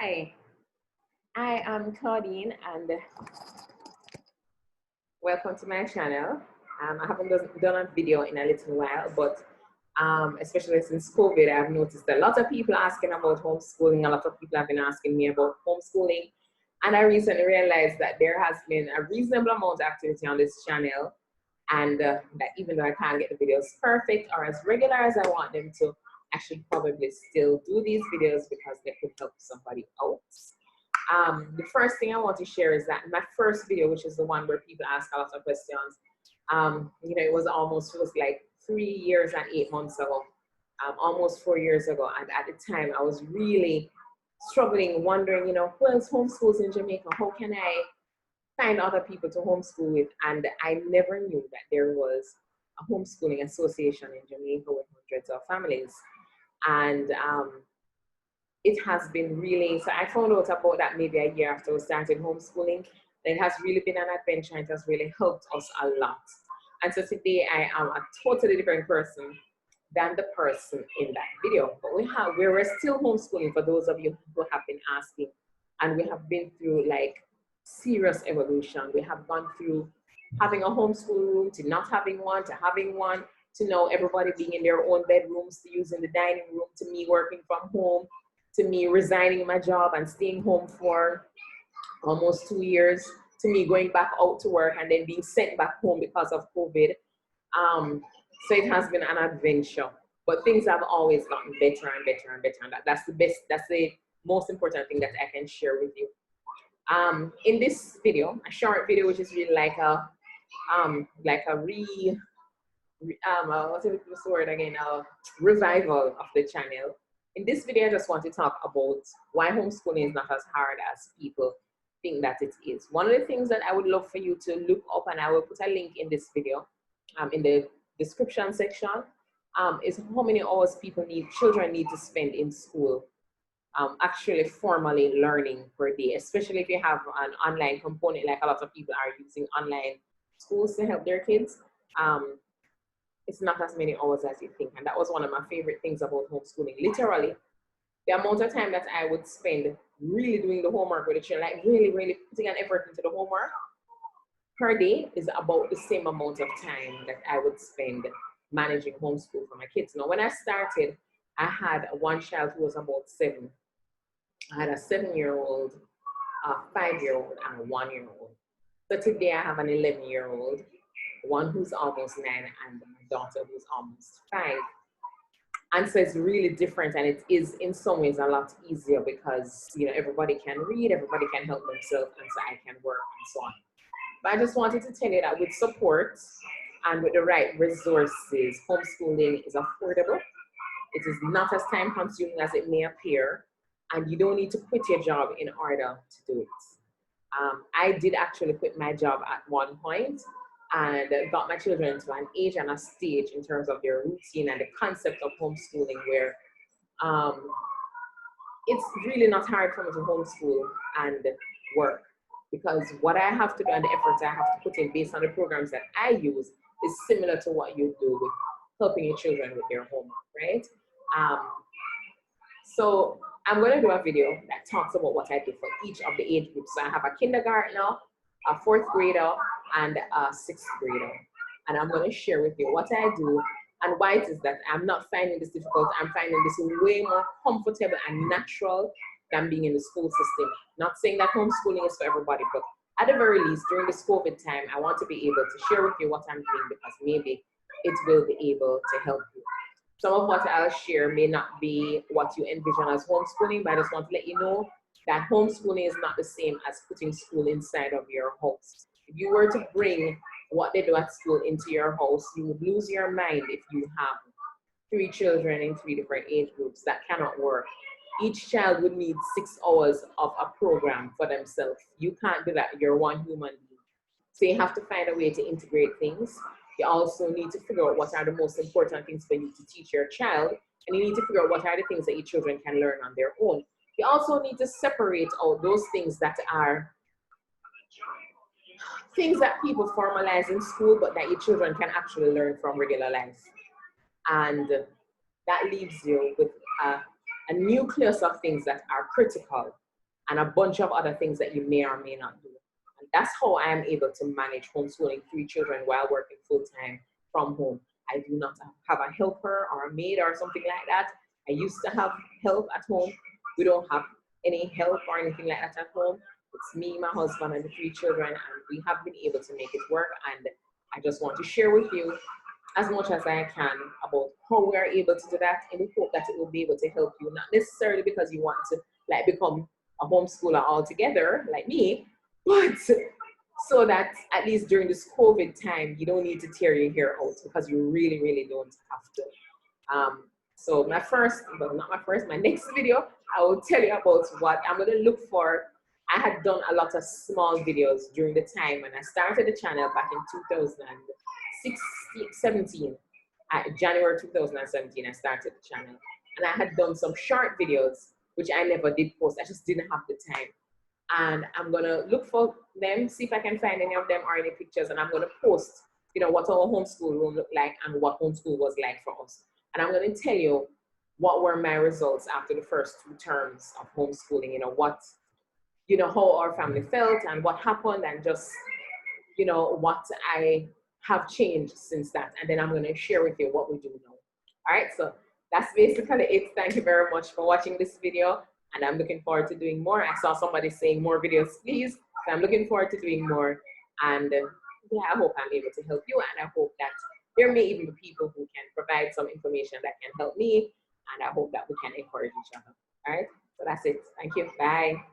Hi, I am Claudine and welcome to my channel. I haven't done a video in a little while, but especially since COVID, I've noticed a lot of people asking about homeschooling. A lot of people have been asking me about homeschooling. And I recently realized that there has been a reasonable amount of activity on this channel, and that even though I can't get the videos perfect or as regular as I want them to, I should probably still do these videos because they could help somebody out. The first thing I want to share is that my first video, which is the one where people ask a lot of questions, it was like 3 years and 8 months ago, almost 4 years ago. And at the time, I was really struggling, wondering, who else homeschools in Jamaica? How can I find other people to homeschool with? And I never knew that there was a homeschooling association in Jamaica with hundreds of families. And it has been really, so I found out about that maybe a year after we started homeschooling. It has really been an adventure. It has really helped us a lot. And so today I am a totally different person than the person in that video. But we're still homeschooling for those of you who have been asking. And we have been through like serious evolution. We have gone through having a homeschool room to not having one, to having one, to now everybody being in their own bedrooms, to using the dining room, to me working from home, to me resigning my job and staying home for almost 2 years, to me going back out to work and then being sent back home because of COVID. So it has been an adventure, but things have always gotten better and better and better. And that's the most important thing that I can share with you. In this video, a short video, which is really like a what's the word again? A revival of the channel. In this video, I just want to talk about why homeschooling is not as hard as people think that it is. One of the things that I would love for you to look up, and I will put a link in this video, in the description section, is how many hours children need to spend in school, actually formally learning per day, especially if you have an online component, like a lot of people are using online schools to help their kids. It's not as many hours as you think. And that was one of my favorite things about homeschooling. Literally, the amount of time that I would spend really doing the homework with the children, like really, really putting an effort into the homework per day, is about the same amount of time that I would spend managing homeschool for my kids. Now, when I started, I had one child who was about 7. I had a 7-year-old, a 5-year-old, and a 1-year-old. So today I have an 11-year-old, one who's almost 9, and my daughter who's almost 5. And so it's really different, and it is in some ways a lot easier because everybody can read, everybody can help themselves, and so I can work and so on. But I just wanted to tell you that with support and with the right resources, homeschooling is affordable. It is not as time consuming as it may appear, and you don't need to quit your job in order to do it. I did actually quit my job at one point and got my children to an age and a stage in terms of their routine and the concept of homeschooling where it's really not hard for me to homeschool and work, because what I have to do and the efforts I have to put in based on the programs that I use is similar to what you do with helping your children with their homework, right? So I'm going to do a video that talks about what I did for each of the age groups. So I have a kindergartner, a 4th grader, and a 6th grader. And I'm going to share with you what I do and why it is that I'm not finding this difficult. I'm finding this way more comfortable and natural than being in the school system. Not saying that homeschooling is for everybody, but at the very least, during this COVID time, I want to be able to share with you what I'm doing because maybe it will be able to help you. Some of what I'll share may not be what you envision as homeschooling, but I just want to let you know that homeschooling is not the same as putting school inside of your house. If you were to bring what they do at school into your house, you would lose your mind if you have 3 children in 3 different age groups. That cannot work. Each child would need 6 hours of a program for themselves. You can't do that. You're one human being. So you have to find a way to integrate things. You also need to figure out what are the most important things for you to teach your child, and you need to figure out what are the things that your children can learn on their own. You also need to separate out those things that are things that people formalize in school, but that your children can actually learn from regular life. And that leaves you with a nucleus of things that are critical and a bunch of other things that you may or may not do. And that's how I am able to manage homeschooling 3 children while working full-time from home. I do not have a helper or a maid or something like that. I used to have help at home. We don't have any help or anything like that at home. It's me, my husband, and the 3 children, and we have been able to make it work. And I just want to share with you as much as I can about how we are able to do that, in the hope that it will be able to help you, not necessarily because you want to like become a homeschooler altogether like me, but so that at least during this COVID time, you don't need to tear your hair out, because you really, really don't have to. So my first, well, not my first, my next video, I will tell you about what I'm going to look for. I had done a lot of small videos during the time when I started the channel back in 2017. January 2017, I started the channel. And I had done some short videos, which I never did post. I just didn't have the time. And I'm going to look for them, see if I can find any of them or any pictures. And I'm going to post, you know, what our homeschool room looked like and what homeschool was like for us. And I'm going to tell you what were my results after the first 2 terms of homeschooling, you know, what, you know, how our family felt and what happened, and just, you know, what I have changed since that. And then I'm going to share with you what we do now. All right, so that's basically it. Thank you very much for watching this video, and I'm looking forward to doing more. I saw somebody saying more videos, please. So I'm looking forward to doing more. And yeah, I hope I'm able to help you, and I hope that there may even be people who can provide some information that can help me, and I hope that we can encourage each other. All right, so that's it. Thank you. Bye.